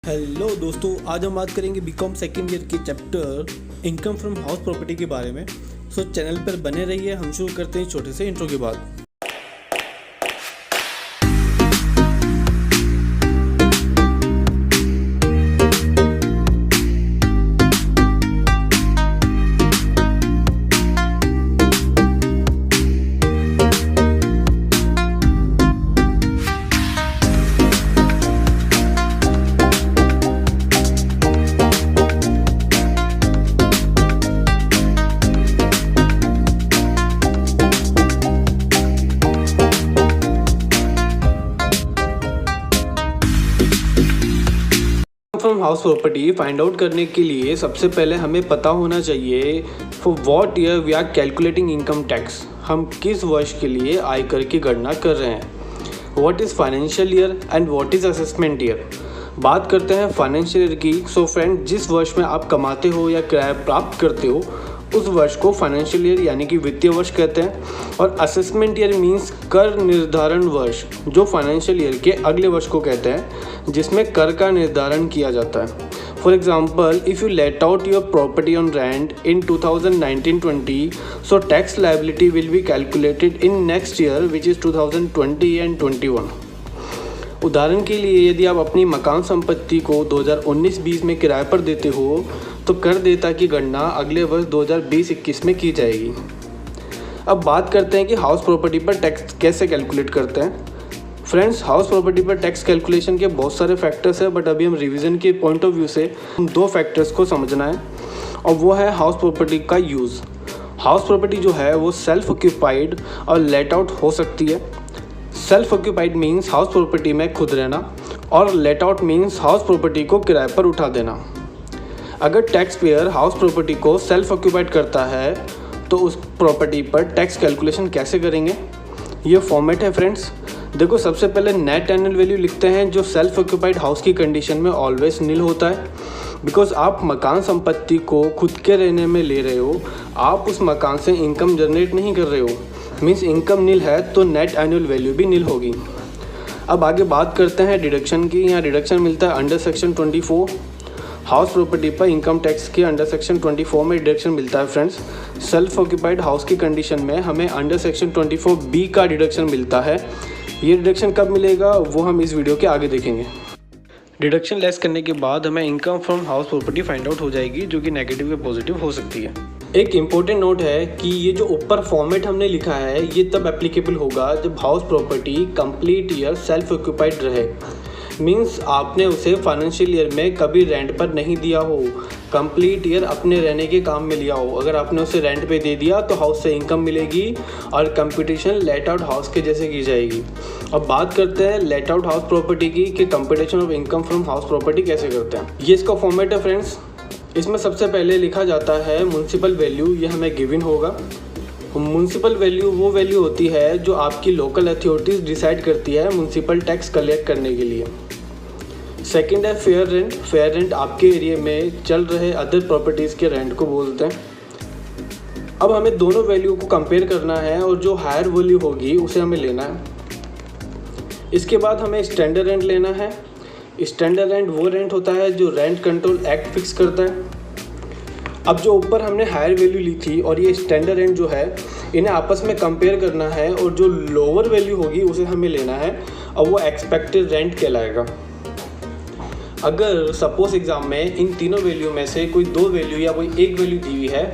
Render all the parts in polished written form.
Hello दोस्तों, आज हम बात करेंगे बीकॉम सेकेंड ईयर के chapter income from house property के बारे में। चैनल पर बने रहिए। हम शुरू करते हैं छोटे से इंट्रो के बाद। From house property find out करने के लिए सबसे पहले हमें पता होना चाहिए for what year we are calculating income tax. हम किस वर्ष के लिए आयकर की गणना कर रहे हैं। What is financial year and what is assessment year. बात करते हैं फाइनेंशियल ईयर की। फ्रेंड, जिस वर्ष में आप कमाते हो या किराया प्राप्त करते हो उस वर्ष को फाइनेंशियल ईयर यानी कि वित्तीय वर्ष कहते हैं। और असेसमेंट ईयर मीन्स कर निर्धारण वर्ष, जो फाइनेंशियल ईयर के अगले वर्ष को कहते हैं जिसमें कर का निर्धारण किया जाता है। For example, if you let out your property on rent in 2019-20, so tax liability will be calculated in next year which is 2020 and 21। उदाहरण के लिए, यदि आप अपनी मकान संपत्ति को 2019-20 में किराए पर देते हो तो कर देयता की गणना अगले वर्ष 2020-21 में की जाएगी। अब बात करते हैं कि हाउस प्रॉपर्टी पर टैक्स कैसे कैलकुलेट करते हैं। फ्रेंड्स, हाउस प्रॉपर्टी पर टैक्स कैलकुलेशन के बहुत सारे फैक्टर्स हैं, बट अभी हम रिवीजन के पॉइंट ऑफ व्यू से हम दो फैक्टर्स को समझना है और वो है हाउस प्रॉपर्टी का यूज़। हाउस प्रॉपर्टी जो है वो सेल्फ ऑक्यूपाइड और लेट आउट हो सकती है। Self occupied means house property में खुद रहना और let out means house property को किराए पर उठा देना। अगर टैक्स पेयर हाउस प्रॉपर्टी को सेल्फ ऑक्यूपाइड करता है तो उस प्रॉपर्टी पर टैक्स कैलकुलेशन कैसे करेंगे, ये फॉर्मेट है फ्रेंड्स। देखो, सबसे पहले नेट एनुअल वैल्यू लिखते हैं जो सेल्फ ऑक्यूपाइड हाउस की कंडीशन में ऑलवेज नील होता है। बिकॉज आप मकान संपत्ति को खुद के रहने में ले रहे हो, आप उस मकान से इनकम जनरेट नहीं कर रहे हो। मीन्स इनकम नील है तो नेट एनुअल वैल्यू भी नील होगी। अब आगे बात करते हैं डिडक्शन की। यहाँ डिडक्शन मिलता है अंडर सेक्शन 24। हाउस प्रॉपर्टी पर इनकम टैक्स के अंडर सेक्शन 24 में डिडक्शन मिलता है फ्रेंड्स। सेल्फ ऑक्यूपाइड हाउस की कंडीशन में हमें अंडर सेक्शन 24B का डिडक्शन मिलता है। ये डिडक्शन कब मिलेगा वो हम इस वीडियो के आगे देखेंगे। डिडक्शन लेस करने के बाद हमें income from house property find out हो जाएगी, जो कि नेगेटिव या पॉजिटिव हो सकती है। एक इम्पोर्टेंट नोट है कि ये जो ऊपर फॉर्मेट हमने लिखा है ये तब एप्लीकेबल होगा जब house property complete year self occupied रहे। मीन्स आपने उसे फाइनेंशियल ईयर में कभी रेंट पर नहीं दिया हो, कंप्लीट ईयर अपने रहने के काम में लिया हो। अगर आपने उसे रेंट पे दे दिया तो हाउस से इनकम मिलेगी और कंपटीशन लेट आउट हाउस के जैसे की जाएगी। अब बात करते हैं लेट आउट हाउस प्रॉपर्टी की कि competition of income from house property कैसे करते हैं। ये इसका फॉर्मेट है फ्रेंड्स। इसमें सबसे पहले लिखा जाता है म्युनिसिपल वैल्यू, ये हमें गिवन होगा। म्युनिसिपल वैल्यू वो वैल्यू होती है जो आपकी लोकल अथॉरिटीज़ डिसाइड करती है म्युनिसिपल टैक्स कलेक्ट करने के लिए। सेकंड है फेयर रेंट। फेयर रेंट आपके एरिया में चल रहे अदर प्रॉपर्टीज़ के रेंट को बोलते हैं। अब हमें दोनों वैल्यू को कंपेयर करना है और जो हायर वैल्यू होगी उसे हमें लेना है। इसके बाद हमें स्टैंडर्ड रेंट लेना है। स्टैंडर्ड रेंट वो रेंट होता है जो रेंट कंट्रोल एक्ट फिक्स करता है। अब जो ऊपर हमने हायर वैल्यू ली थी और ये स्टैंडर्ड रेंट जो है, इन्हें आपस में कंपेयर करना है और जो लोअर वैल्यू होगी उसे हमें लेना है और वो एक्सपेक्टेड रेंट कहलाएगा। अगर सपोज एग्जाम में इन तीनों वैल्यू में से कोई दो वैल्यू या कोई एक वैल्यू दी हुई है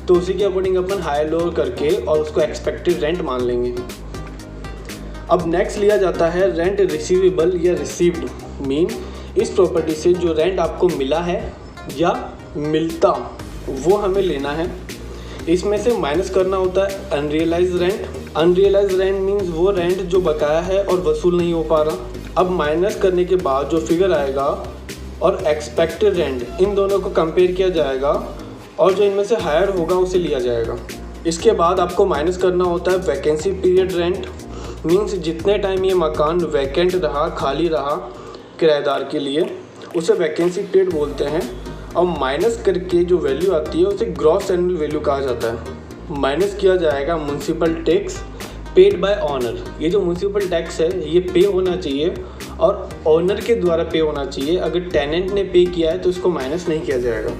तो उसी के अकॉर्डिंग अपन हायर लोअर करके और उसको एक्सपेक्टेड रेंट मान लेंगे। अब नेक्स्ट लिया जाता है रेंट रिसीवेबल या रिसीव्ड। मीन इस प्रॉपर्टी से जो रेंट आपको मिला है या मिलता वो हमें लेना है। इसमें से माइनस करना होता है unrealise rent. Unrealise rent means वो रेंट जो बकाया है और वसूल नहीं हो पा रहा। अब माइनस करने के बाद जो फिगर आएगा और एक्सपेक्टेड रेंट, इन दोनों को कंपेयर किया जाएगा और जो इनमें से हायर होगा उसे लिया जाएगा। इसके बाद आपको माइनस करना होता है वैकेंसी पीरियड रेंट। मीन्स जितने टाइम ये मकान वैकेंट रहा, खाली रहा किराएदार के लिए, उसे वैकेंसी पीरियड बोलते हैं। और माइनस करके जो वैल्यू आती है उसे ग्रॉस एनुअल वैल्यू कहा जाता है। माइनस किया जाएगा municipal tax, paid by honour. ये जो म्युनिसिपल टैक्स है ये पे होना चाहिए और ऑनर के द्वारा पे होना चाहिए। अगर टेनेंट ने पे किया है तो इसको माइनस नहीं किया जाएगा।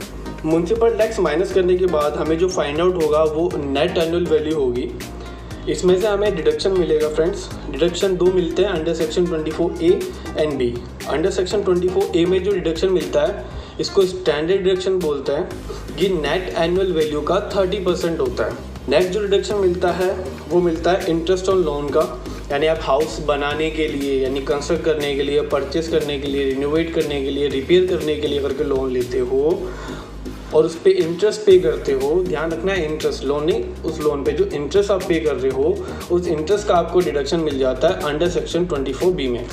म्युनिसिपल टैक्स माइनस करने के बाद हमें जो फाइंड आउट होगा वो नेट एनुअल वैल्यू होगी। इसमें से हमें डिडक्शन मिलेगा फ्रेंड्स। डिडक्शन दो मिलते हैं under section 24A and B। Under section 24A में जो डिडक्शन मिलता है इसको स्टैंडर्ड डिडक्शन बोलते हैं। ये नेट एनुअल वैल्यू का 30% होता है। नेक्स्ट जो डिडक्शन मिलता है वो मिलता है इंटरेस्ट ऑन लोन का, यानी आप हाउस बनाने के लिए यानी कंस्ट्रक्ट करने के लिए, परचेस करने के लिए, रिनोवेट करने के लिए, रिपेयर करने के लिए करके लोन लेते हो और उस पर इंटरेस्ट पे करते हो। ध्यान रखना है इंटरेस्ट, लोन नहीं, उस लोन पे जो इंटरेस्ट आप पे कर रहे हो उस इंटरेस्ट का आपको डिडक्शन मिल जाता है अंडर सेक्शन 24B में।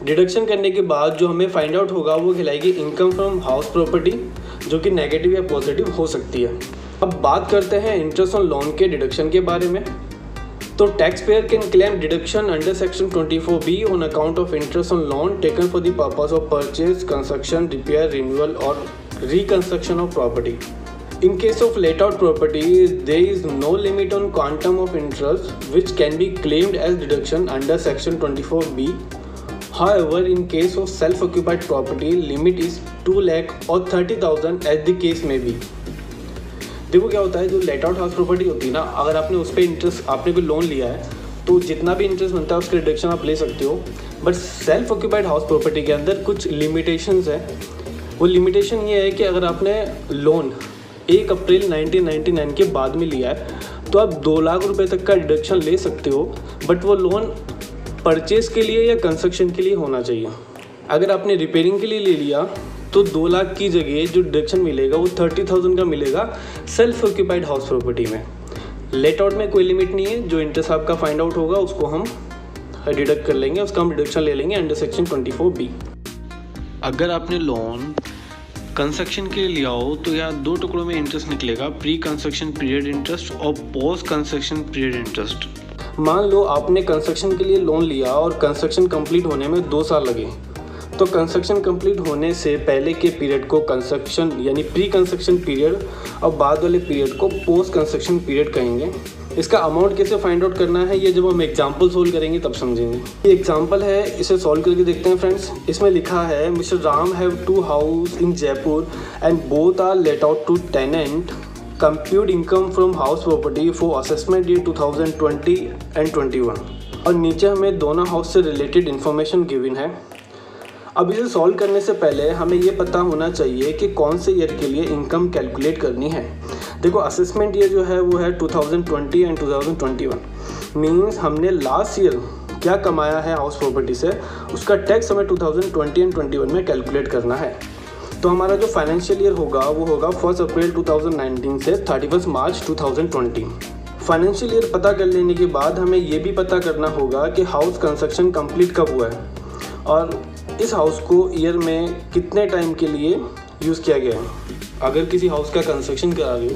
डिडक्शन करने के बाद जो हमें फाइंड आउट होगा वो कहलाएगी इनकम फ्रॉम हाउस प्रॉपर्टी, जो कि नेगेटिव या पॉजिटिव हो सकती है। अब बात करते हैं इंटरेस्ट ऑन लोन के डिडक्शन के बारे में। तो tax payer can claim deduction under section 24B on account of interest on loan taken for the purpose of purchase, construction, repair, renewal और reconstruction of property. In case of let out property, there is no limit on quantum of interest which can be claimed as deduction under section 24B. However, in case of self-occupied property, limit is 2 lakh or 30,000 as the case may be. देखो क्या होता है, जो let out house property होती है ना, अगर आपने उस पर इंटरेस्ट, आपने कोई लोन लिया है तो जितना भी इंटरेस्ट बनता है उसका डिडक्शन आप ले सकते हो। But self occupied house property के अंदर कुछ लिमिटेशंस है। वो लिमिटेशन ये है कि अगर आपने लोन 1 अप्रैल 1999 के बाद में लिया है तो आप 2 लाख रुपए तक का डिडक्शन ले सकते हो, बट वो लोन परचेज के लिए या कंस्ट्रक्शन के लिए होना चाहिए। अगर आपने रिपेयरिंग के लिए ले लिया तो 2 लाख की जगह जो डिडक्शन मिलेगा वो 30,000 का मिलेगा सेल्फ ऑक्यूपाइड हाउस प्रॉपर्टी में। लेट आउट में कोई लिमिट नहीं है, जो इंटरेस्ट आपका फाइंड आउट होगा उसको हम डिडक्ट कर लेंगे, उसका हम डिडक्शन ले लेंगे अंडर सेक्शन 24B। अगर आपने लोन कंस्ट्रक्शन के लिए लिया हो तो यहाँ 2 टुकड़ों में इंटरेस्ट निकलेगा, प्री कंस्ट्रक्शन पीरियड इंटरेस्ट और पोस्ट कंस्ट्रक्शन पीरियड इंटरेस्ट। मान लो आपने कंस्ट्रक्शन के लिए लोन लिया और कंस्ट्रक्शन कंप्लीट होने में 2 साल लगे, तो कंस्ट्रक्शन कंप्लीट होने से पहले के पीरियड को कंस्ट्रक्शन यानी प्री कंस्ट्रक्शन पीरियड और बाद वाले पीरियड को पोस्ट कंस्ट्रक्शन पीरियड कहेंगे। इसका अमाउंट कैसे फाइंड आउट करना है ये जब हम एग्जांपल सोल्व करेंगे तब समझेंगे। ये एग्जांपल है, इसे सॉल्व करके देखते हैं फ्रेंड्स। इसमें लिखा है Mister Ram have 2 house in Jaipur and both are let out to tenant. Compute income from house property for assessment year 2020 and 21। और नीचे हमें दोनों हाउस से रिलेटेड इन्फॉर्मेशन गिवन है। अब इसे सॉल्व करने से पहले हमें ये पता होना चाहिए कि कौन से ईयर के लिए इनकम कैलकुलेट करनी है। देखो असेसमेंट ईयर जो है वो है 2020 एंड 2021। मीन्स हमने लास्ट ईयर क्या कमाया है हाउस प्रॉपर्टी से, उसका टैक्स हमें 2020 एंड 21 में कैलकुलेट करना है। तो हमारा जो फाइनेंशियल ईयर होगा वो होगा 1 अप्रैल 2019 से 31 मार्च 2020। फाइनेंशियल ईयर पता कर लेने के बाद हमें ये भी पता करना होगा कि हाउस कंस्ट्रक्शन कंप्लीट कब हुआ है और इस हाउस को ईयर में कितने टाइम के लिए यूज़ किया गया है। अगर किसी हाउस का कंस्ट्रक्शन करा रहे हो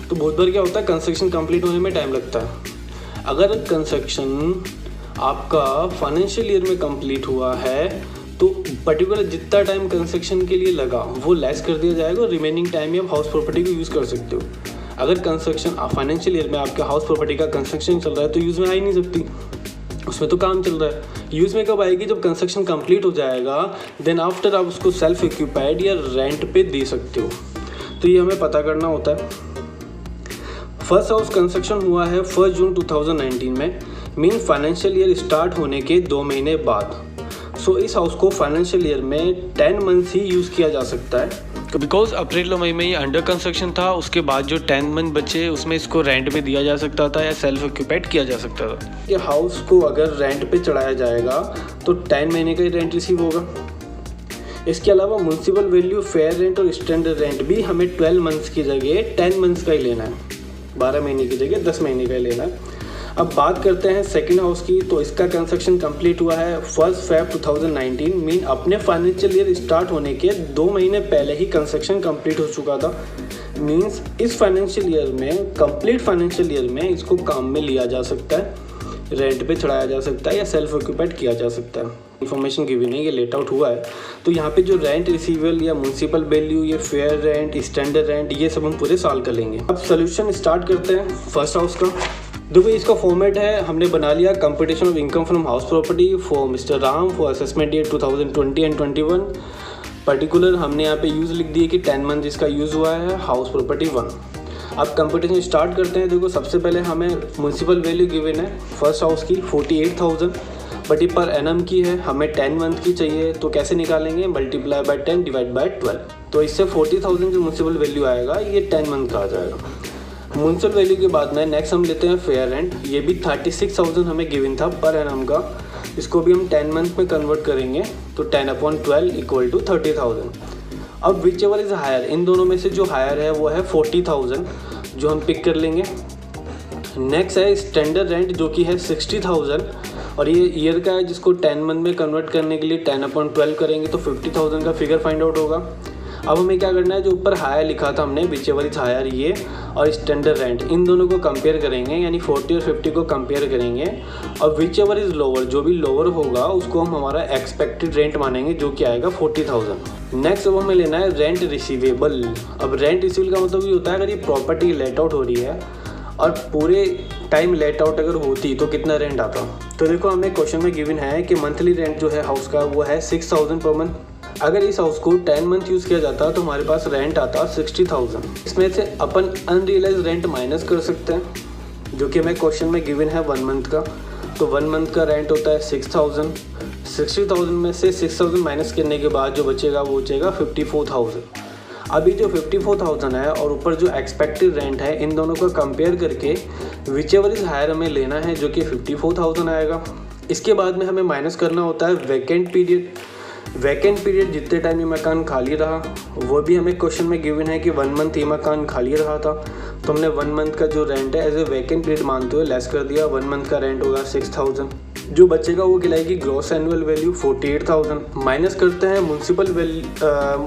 तो बहुत बार क्या होता है, कंस्ट्रक्शन कंप्लीट होने में टाइम लगता है। अगर कंस्ट्रक्शन आपका फाइनेंशियल ईयर में कंप्लीट हुआ है तो पर्टिकुलर जितना टाइम कंस्ट्रक्शन के लिए लगा वो लेस कर दिया जाएगा और रिमेनिंग टाइम आप हाउस प्रॉपर्टी को यूज़ कर सकते हो। अगर कंस्ट्रक्शन फाइनेंशियल ईयर में आपका हाउस प्रॉपर्टी का कंस्ट्रक्शन चल रहा है तो यूज़ में आ ही नहीं सकती, उसमें तो काम चल रहा है। यूज़ में कब आएगी, जब कंस्ट्रक्शन कंप्लीट हो जाएगा, देन आफ्टर आप उसको सेल्फ ऑक्यूपाइड या रेंट पे दे सकते हो। तो ये हमें पता करना होता है। फर्स्ट हाउस कंस्ट्रक्शन हुआ है 1 जून 2019 में, मीन फाइनेंशियल ईयर स्टार्ट होने के 2 महीने बाद। सो इस हाउस को फाइनेंशियल ईयर में 10 मंथ्स ही यूज़ किया जा सकता है। बिकॉज अप्रैल और मई में ये अंडर कंस्ट्रक्शन था, उसके बाद जो 10 मंथ बचे उसमें इसको रेंट पे दिया जा सकता था या सेल्फ ऑक्यूपाइड किया जा सकता था। ये हाउस को अगर रेंट पे चढ़ाया जाएगा तो 10 महीने का ही रेंट रिसीव होगा। इसके अलावा म्युनिसिपल वैल्यू, फेयर रेंट और स्टैंडर्ड रेंट भी हमें 12 मंथ्स की जगह 10 मंथ्स का ही लेना है, 12 महीने की जगह 10 महीने का ही लेना है। अब बात करते हैं सेकंड हाउस की। तो इसका कंस्ट्रक्शन कंप्लीट हुआ है 1 फेब 2019, मीन अपने फाइनेंशियल ईयर स्टार्ट होने के 2 महीने पहले ही कंस्ट्रक्शन कंप्लीट हो चुका था। मीन्स इस फाइनेंशियल ईयर में, कंप्लीट फाइनेंशियल ईयर में इसको काम में लिया जा सकता है, रेंट पे चढ़ाया जा सकता है या सेल्फ ऑक्यूपाइड किया जा सकता है। इन्फॉर्मेशन गिवन नहीं, ये लेट आउट हुआ है। तो यहाँ पे जो रेंट रिसीवेबल या म्युनिसिपल वैल्यू, ये फेयर रेंट, स्टैंडर्ड रेंट, ये सब हम पूरे साल कर लेंगे। अब सोल्यूशन स्टार्ट करते हैं फर्स्ट हाउस का। देखो इसका फॉर्मेट है, हमने बना लिया computation of income from house property for mister Ram for assessment year 2020 and 21। Particular हमने यहाँ पे यूज़ लिख दिए कि 10 मंथ इसका यूज़ हुआ है हाउस प्रॉपर्टी 1। अब कंप्यूटेशन स्टार्ट करते हैं। देखो सबसे पहले हमें म्यूनसिपल वैल्यू गिवन है फर्स्ट हाउस की 48,000, बट ये पर एनम की है, हमें 10 मंथ की चाहिए। तो कैसे निकालेंगे, मल्टीप्लाई बाय 10 डिवाइड बाय 12। तो इससे 40,000 जो म्यूनसिपल वैल्यू आएगा ये 10 मंथ का आ जाएगा। म्यूनसिपल वैल्यू के बाद में नेक्स्ट हम लेते हैं फेयर रेंट। ये भी 36,000 हमें गिवन था पर एनम का, इसको भी हम 10 मंथ में कन्वर्ट करेंगे तो 10/12 इक्वल टू 30,000। अब विच एवर इज़ हायर, इन दोनों में से जो हायर है वो है 40,000 जो हम पिक कर लेंगे। नेक्स्ट है स्टैंडर्ड रेंट जो कि है 60,000 और ये ईयर का है, जिसको 10 मंथ में कन्वर्ट करने के लिए 10/12 करेंगे तो 50,000 का फिगर फाइंड आउट होगा। अब हमें क्या करना है, जो ऊपर हायर लिखा था हमने विच एवर इज हायर ये और स्टैंडर्ड रेंट, इन दोनों को कंपेयर करेंगे, यानी 40 और 50 को कंपेयर करेंगे और विच एवर इज लोअर, जो भी लोअर होगा उसको हम हमारा एक्सपेक्टेड रेंट मानेंगे जो कि आएगा 40,000। नेक्स्ट अब हमें लेना है रेंट रिसीवेबल। अब रेंट रिसीवेबल का मतलब ये होता है अगर ये प्रॉपर्टी लेट आउट हो रही है और पूरे टाइम लेट आउट अगर होती तो कितना रेंट आता। तो देखो हमें क्वेश्चन में गिवन है कि मंथली रेंट जो है हाउस का वो है 6,000 पर मंथ। अगर इस हाउस को 10 मंथ यूज़ किया जाता तो हमारे पास रेंट आता 60,000। इसमें से अपन अनरियलाइज रेंट माइनस कर सकते हैं जो कि हमें क्वेश्चन में गिवन है 1 मंथ का। तो 1 मंथ का रेंट होता है 6,000। 60,000 में से 6,000 माइनस करने के बाद जो बचेगा वो बचेगा 54,000। अभी जो 54,000 है और ऊपर जो एक्सपेक्टेड रेंट है, इन दोनों को कंपेयर करके विच एवर इज़ हायर हमें लेना है जो कि 54,000 आएगा। इसके बाद में हमें माइनस करना होता है वैकेंट पीरियड। वैकेंट पीरियड जितने टाइम ये मकान खाली रहा, वो भी हमें क्वेश्चन में गिवन है कि 1 मंथ ये मकान खाली रहा था, तो हमने 1 मंथ का जो रेंट है एज ए वैकेंट पीरियड मानते हुए लेस कर दिया। 1 मंथ का रेंट होगा 6,000। जो बचेगा वो कहलाएगी ग्रॉस एनुअल वैल्यू 48,000। माइनस करते हैं म्यूनसिपल वैल्यू,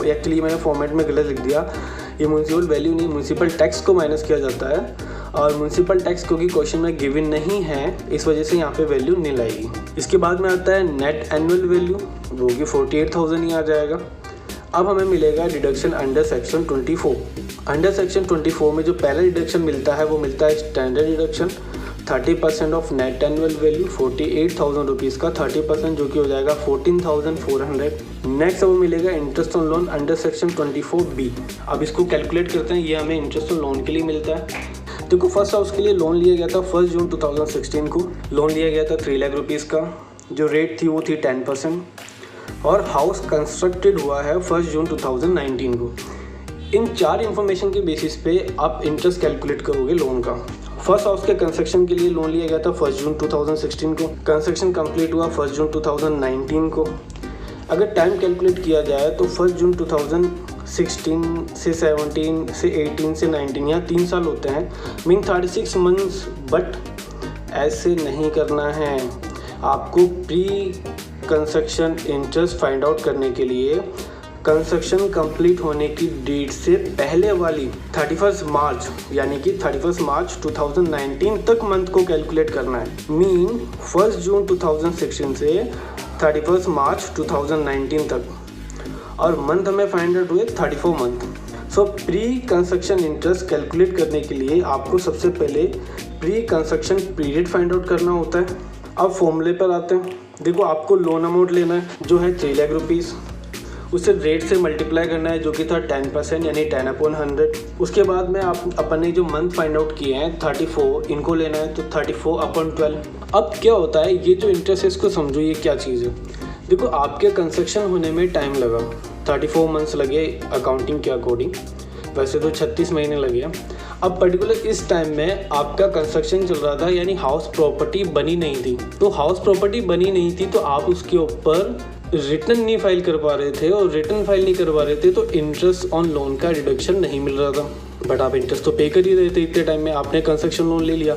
एक्चुअली मैंने फॉर्मेट में गलत लिख दिया, ये म्यूनसिपल वैल्यू नहीं म्यूनसिपल टैक्स को माइनस किया जाता है और म्यूनसिपल टैक्स क्योंकि क्वेश्चन में गिवन नहीं है इस वजह से यहाँ पे वैल्यू नहीं लाएगी। इसके बाद में आता है नेट एनुअल वैल्यू, वो कि 48,000 ही आ जाएगा। अब हमें मिलेगा deduction under section 24। Under section 24 में जो पहला डिडक्शन मिलता है वो मिलता है standard deduction 30% of net annual value 48,000 rupees का 30% जो कि हो जाएगा 14,400। नेक्स्ट अब मिलेगा interest on loan under section 24B। अब इसको कैलकुलेट करते हैं, ये हमें इंटरेस्ट ऑन लोन के लिए मिलता है। देखो फर्स्ट हाउस के लिए लोन लिया गया था 1 जून 2016 को, लोन लिया गया था 3 लाख रुपीज़ का, जो रेट थी वो थी 10% और हाउस कंस्ट्रक्टेड हुआ है 1 जून 2019 को। इन 4 इन्फॉर्मेशन के बेसिस पे आप इंटरेस्ट कैलकुलेट करोगे लोन का। फर्स्ट हाउस के कंस्ट्रक्शन के लिए लोन लिया गया था 1 जून 2016 को, कंस्ट्रक्शन कंप्लीट हुआ 1 जून 2019 को। अगर टाइम कैलकुलेट किया जाए तो 1 जून 2016 से 17 से 18 से 19 यहाँ 3 साल होते हैं, मीन 36 मंथ्स। बट ऐसे नहीं करना है, आपको pre construction interest find out करने के लिए कंस्ट्रक्शन कंप्लीट होने की डेट से पहले वाली 31 मार्च यानी कि 31 मार्च 2019 तक मंथ को कैलकुलेट करना है। मीन 1 जून 2016 से 31 मार्च 2019 तक, और मंथ हमें फाइंड आउट हुए 34 मंथ। सो प्री कंस्ट्रक्शन इंटरेस्ट कैलकुलेट करने के लिए आपको सबसे पहले pre construction period find out करना होता है। अब फॉर्मूले पर आते हैं। देखो आपको लोन अमाउंट लेना है जो है 3 लाख रुपीज़, उसे रेट से मल्टीप्लाई करना है जो कि था 10% यानी 10/100। उसके बाद में आप अपन ने जो मंथ फाइंड आउट किए हैं 34, इनको लेना है तो 34/12। अब क्या होता है, ये जो इंटरेस्ट है इसको समझो ये क्या चीज़ है। देखो आपके कंस्ट्रक्शन होने में टाइम लगा, 34 मंथ्स लगे अकाउंटिंग के अकॉर्डिंग, वैसे तो 36 महीने लगे। अब पर्टिकुलर इस टाइम में आपका कंस्ट्रक्शन चल रहा था यानी हाउस प्रॉपर्टी बनी नहीं थी। तो हाउस प्रॉपर्टी बनी नहीं थी तो आप उसके ऊपर रिटर्न नहीं फाइल कर पा रहे थे, और रिटर्न फाइल नहीं करवा रहे थे तो इंटरेस्ट ऑन लोन का डिडक्शन नहीं मिल रहा था। बट आप इंटरेस्ट तो पे कर ही रहे थे इतने टाइम में, आपने कंस्ट्रक्शन लोन ले लिया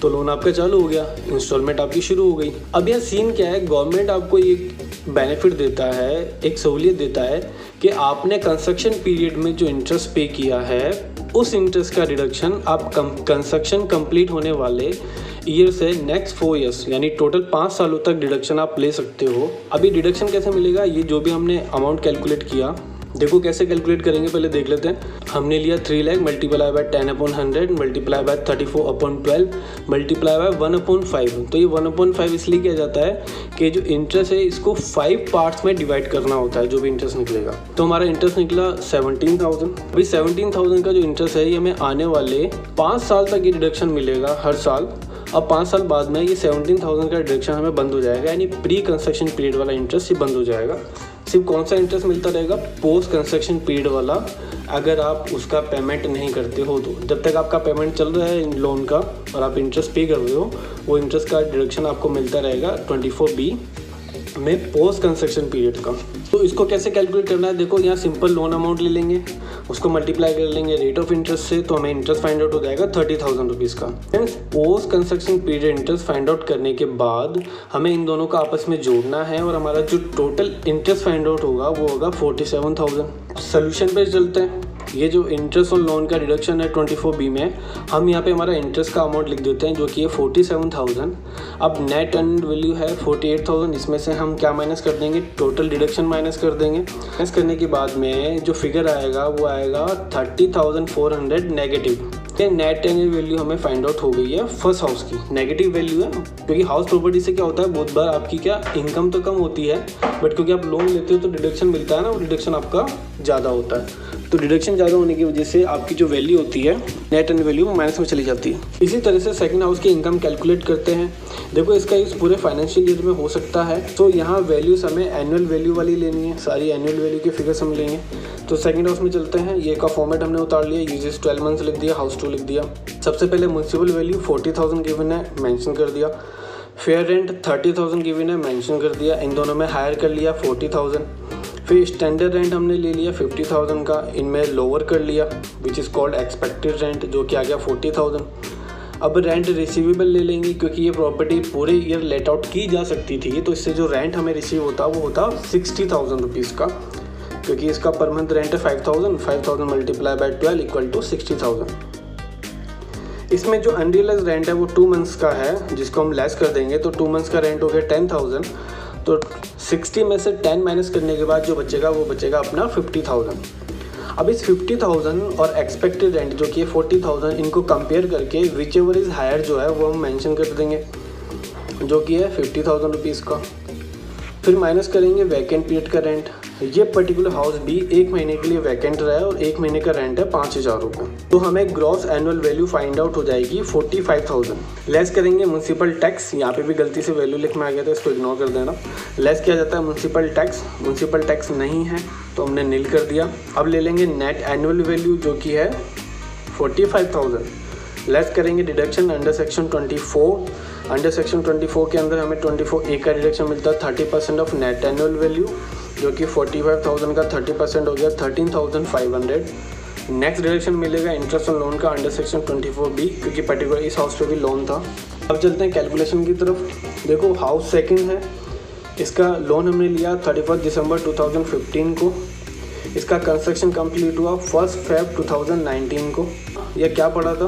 तो लोन आपका चालू हो गया, इंस्टॉलमेंट आपकी शुरू हो गई। अब यह सीन क्या है, गवर्नमेंट आपको एक बेनिफिट देता है, एक सहूलियत देता है कि आपने कंस्ट्रक्शन पीरियड में जो इंटरेस्ट पे किया है उस इंटरेस्ट का डिडक्शन आप कंस्ट्रक्शन कंप्लीट होने वाले ईयर से नेक्स्ट 4 ईयर्स यानी टोटल 5 सालों तक डिडक्शन आप ले सकते हो। अभी डिडक्शन कैसे मिलेगा, ये जो भी हमने अमाउंट कैलकुलेट किया देखो कैसे कैलकुलेट करेंगे, पहले देख लेते हैं। हमने लिया 3 lakh multiply bye 10/100 multiply by 34/12 multiply by 1/5। तो ये 1/5 इसलिए किया जाता है कि जो इंटरेस्ट है इसको 5 पार्ट्स में डिवाइड करना होता है, जो भी इंटरेस्ट निकलेगा। तो हमारा इंटरेस्ट निकला 17,000। अभी 17,000 का जो इंटरेस्ट है ये हमें आने वाले 5 साल तक ये डिडक्शन मिलेगा हर साल। अब 5 साल बाद में ये 17,000 का डिडक्शन हमें बंद हो जाएगा, यानी प्री कंस्ट्रक्शन पीरियड वाला इंटरेस्ट ये बंद हो जाएगा। सिर्फ कौन सा इंटरेस्ट मिलता रहेगा, पोस्ट कंस्ट्रक्शन पीरियड वाला। अगर आप उसका पेमेंट नहीं करते हो तो जब तक आपका पेमेंट चल रहा है लोन का और आप इंटरेस्ट पे कर रहे हो, वो इंटरेस्ट का डिडक्शन आपको मिलता रहेगा 24B में पोस्ट कंस्ट्रक्शन पीरियड का। तो इसको कैसे कैलकुलेट करना है, देखो यहाँ सिंपल लोन अमाउंट ले लेंगे, उसको मल्टीप्लाई कर लेंगे रेट ऑफ इंटरेस्ट से, तो हमें इंटरेस्ट फाइंड आउट हो जाएगा 30,000 रुपीज़ का। Friends, post construction period interest find out करने के बाद हमें इन दोनों का आपस में जोड़ना है और हमारा जो टोटल इंटरेस्ट फाइंड आउट होगा वो होगा 47,000। सोल्यूशन पे चलते हैं। ये जो इंटरेस्ट ऑन लोन का डिडक्शन है 24B में, हम यहाँ पे हमारा इंटरेस्ट का अमाउंट लिख देते हैं जो कि है 47,000। अब नेट अर्न्ड वैल्यू है 48,000, इसमें से हम क्या माइनस कर देंगे, टोटल डिडक्शन माइनस कर देंगे। माइनस करने के बाद में जो फिगर आएगा वो आएगा 30,400 नेगेटिव। ये नेट अर्न्ड वैल्यू हमें फाइंड आउट हो गई है फर्स्ट हाउस की, नेगेटिव वैल्यू है क्योंकि हाउस प्रॉपर्टी से क्या होता है, बहुत बार आपकी क्या इनकम तो कम होती है बट क्योंकि आप लोन लेते हो तो डिडक्शन मिलता है ना, वो डिडक्शन आपका ज़्यादा होता है। तो डिडक्शन ज़्यादा होने की वजह से आपकी जो वैल्यू होती है नेट अर्न्ड वैल्यू माइनस में चली जाती है। इसी तरह से सेकंड हाउस की इनकम कैलकुलेट करते हैं। देखो इसका यूज़ पूरे फाइनेंशियल ईयर में हो सकता है, तो यहाँ वैल्यूज हमें एनुअल वैल्यू वाली लेनी है, सारी एनुअल वैल्यू के फिगर्स हम लेंगे। तो सेकंड हाउस में चलते हैं। ये का फॉर्मेट हमने उतार लिया, यूजेस 12 मंथ्स लिख दिया, हाउस 2 लिख दिया। सबसे पहले म्युनिसिपल वैल्यू 40,000 गिवन है, मेंशन कर दिया। फेयर रेंट 30,000 गिवन है, मेंशन कर दिया। इन दोनों में हायर कर लिया 40,000। फिर स्टैंडर्ड रेंट हमने ले लिया 50,000 का, इनमें लोअर कर लिया which is called expected rent, जो कि आ गया 40,000। अब रेंट रिसीवेबल ले लेंगे क्योंकि ये प्रॉपर्टी पूरे ईयर लेट आउट की जा सकती थी, तो इससे जो रेंट हमें रिसीव होता वो होता 60,000 रुपीज़ का, क्योंकि इसका पर मंथ रेंट है 5,000 मल्टीप्लाई बाय 12 इक्वल टू 60,000। इसमें जो अनरियलाइज रेंट है वो 2 मंथ्स का है, जिसको हम लेस कर देंगे तो 2 मंथ्स का रेंट हो गया 10,000। तो 60 में से 10 माइनस करने के बाद जो बचेगा वो बचेगा अपना 50,000। अब इस 50,000 और एक्सपेक्टेड रेंट जो कि 40,000, इनको कंपेयर करके विच एवर इज़ हायर जो है वो हम मेंशन कर देंगे, जो कि है 50,000 रुपीज़ का। फिर माइनस करेंगे वैकेंट पीरियड का रेंट। ये पर्टिकुलर हाउस भी 1 महीने के लिए वैकेंट रहा है और 1 महीने का रेंट है 5,000 रुपये। तो हमें gross annual value find out हो जाएगी 45,000। लेस करेंगे म्युनिसिपल टैक्स, यहाँ पे भी गलती से वैल्यू लिख में आ गया था, इसको इग्नोर कर देना। लेस किया जाता है म्युनिसिपल टैक्स नहीं है तो हमने नील कर दिया। अब ले लेंगे नेट एनुअल वैल्यू जो कि है 45,000। लेस करेंगे deduction under section 24। Under section 24 के अंदर हमें 24A का डिडक्शन मिलता है 30% ऑफ नेट एनुअल वैल्यू, जो कि 45,000 का 30% हो गया 13,500। नेक्स्ट डिडक्शन मिलेगा इंटरेस्ट ऑन लोन का अंडर सेक्शन 24B, क्योंकि पर्टिकुलर इस हाउस पे भी लोन था। अब चलते हैं कैलकुलेशन की तरफ। देखो हाउस सेकंड है, इसका लोन हमने लिया 31 दिसंबर 2015 को। इसका कंस्ट्रक्शन कंप्लीट हुआ 1 Feb 2019 को। यह क्या पड़ा था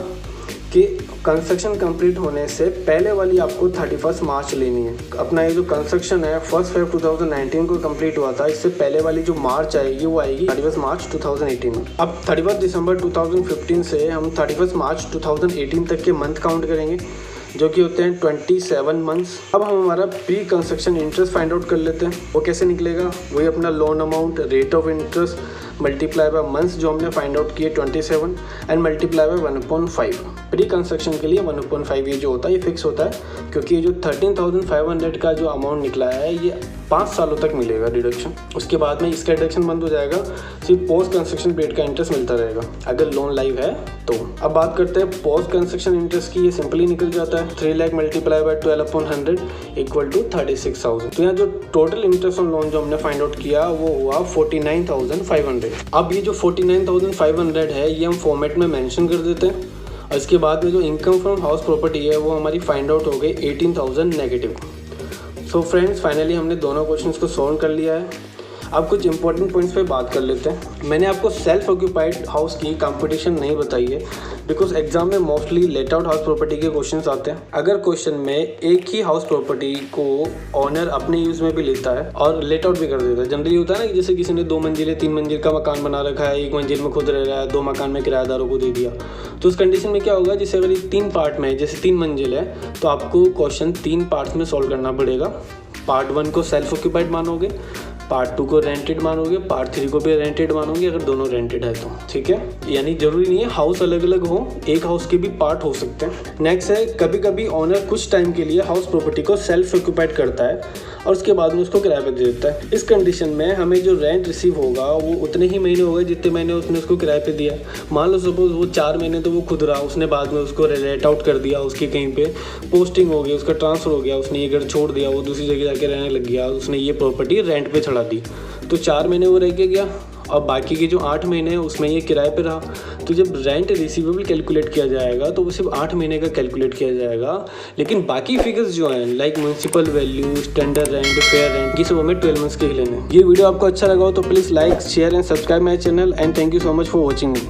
कि कंस्ट्रक्शन कंप्लीट होने से पहले वाली आपको 31 मार्च लेनी है। अपना ये जो कंस्ट्रक्शन है 1 Feb 2019 को कंप्लीट हुआ था, इससे पहले वाली जो मार्च आएगी वो आएगी 31 मार्च 2018 में। अब 31 दिसंबर 2015 से हम 31 मार्च 2018 तक के मंथ काउंट करेंगे, जो कि होते हैं 27 मंथ्स। अब हम हमारा pre construction interest find out कर लेते हैं। वो कैसे निकलेगा, वही अपना loan amount, rate of interest multiply by months जो हमने फाइंड आउट किए 27 and multiply by 1/5। Pre construction के लिए 1/5 ये जो होता है ये फिक्स होता है, क्योंकि ये जो 13,500 का जो अमाउंट निकला है ये 5 सालों तक मिलेगा डिडक्शन। उसके बाद में इसका डिडक्शन बंद हो जाएगा, सिर्फ पोस्ट कंस्ट्रक्शन पीरियड का इंटरेस्ट मिलता रहेगा अगर लोन लाइव है तो। अब बात करते हैं पोस्ट कंस्ट्रक्शन इंटरेस्ट की। ये सिंपली निकल जाता है 3 lakh multiply by 12/100 equal to 36,000। तो यहाँ जो टोटल इंटरेस्ट ऑन लोन जो हमने फाइंड आउट किया वो हुआ 49,500। अब ये जो 49,500 है ये हम फॉर्मेट में मेंशन कर देते हैं, और इसके बाद में जो इनकम फ्रॉम हाउस प्रॉपर्टी है वो हमारी फाइंड आउट हो गई 18,000 नेगेटिव। सो फ्रेंड्स, फाइनली हमने दोनों क्वेश्चंस को सॉल्व कर लिया है। अब कुछ इंपॉर्टेंट पॉइंट्स पे बात कर लेते हैं। मैंने आपको सेल्फ ऑक्यूपाइड हाउस की कंपटीशन नहीं बताई है बिकॉज एग्जाम में mostly let out house property के क्वेश्चंस आते हैं। अगर क्वेश्चन में एक ही हाउस प्रॉपर्टी को ओनर अपने यूज़ में भी लेता है और लेट आउट भी कर देता है, जनरली होता है ना कि जैसे किसी ने 2 मंजिल 3 मंजिल का मकान बना रखा है, 1 मंजिल में खुद रह रहा है, 2 मकान में किराएदारों को दे दिया, तो उस कंडीशन में क्या होगा, जैसे अगर ये 3 पार्ट में है, जैसे 3 मंजिल है तो आपको क्वेश्चन 3 पार्ट्स में सॉल्व करना पड़ेगा। पार्ट 1 को सेल्फ ऑक्यूपाइड मानोगे, पार्ट 2 को रेंटेड मानोगे, पार्ट 3 को भी रेंटेड मानोगे अगर दोनों रेंटेड है तो, ठीक है। यानी जरूरी नहीं है हाउस अलग अलग हो, एक हाउस के भी पार्ट हो सकते हैं। नेक्स्ट है, कभी कभी ओनर कुछ टाइम के लिए हाउस प्रॉपर्टी को सेल्फ ऑक्यूपाइड करता है और उसके बाद में उसको किराए पर दे देता है। इस कंडीशन में हमें जो रेंट रिसीव होगा वो उतने ही महीने होगा जितने महीने उसने उसको किराए पे दिया। मान लो सपोज वो 4 महीने तो वो खुद रहा, उसने बाद में उसको रेंट आउट कर दिया, उसकी कहीं पे पोस्टिंग हो गई, उसका ट्रांसफ़र हो गया, उसने ये घर छोड़ दिया, वो दूसरी जगह जाके रहने लग गया, उसने ये प्रॉपर्टी रेंट पे चढ़ा दी, तो 4 महीने वो रह के गया और बाकी के जो 8 महीने हैं उसमें ये किराए पे रहा। तो जब रेंट रिसीवेबल कैलकुलेट किया जाएगा तो वो सिर्फ 8 महीने का कैलकुलेट किया जाएगा, लेकिन बाकी फिगर्स जो हैं like municipal value, standard rent, fair rent, ये सब हमें 12 मंथ्स के ही लेने हैं। ये वीडियो आपको अच्छा लगा हो तो please like, share and subscribe my channel and thank you so much for watching me.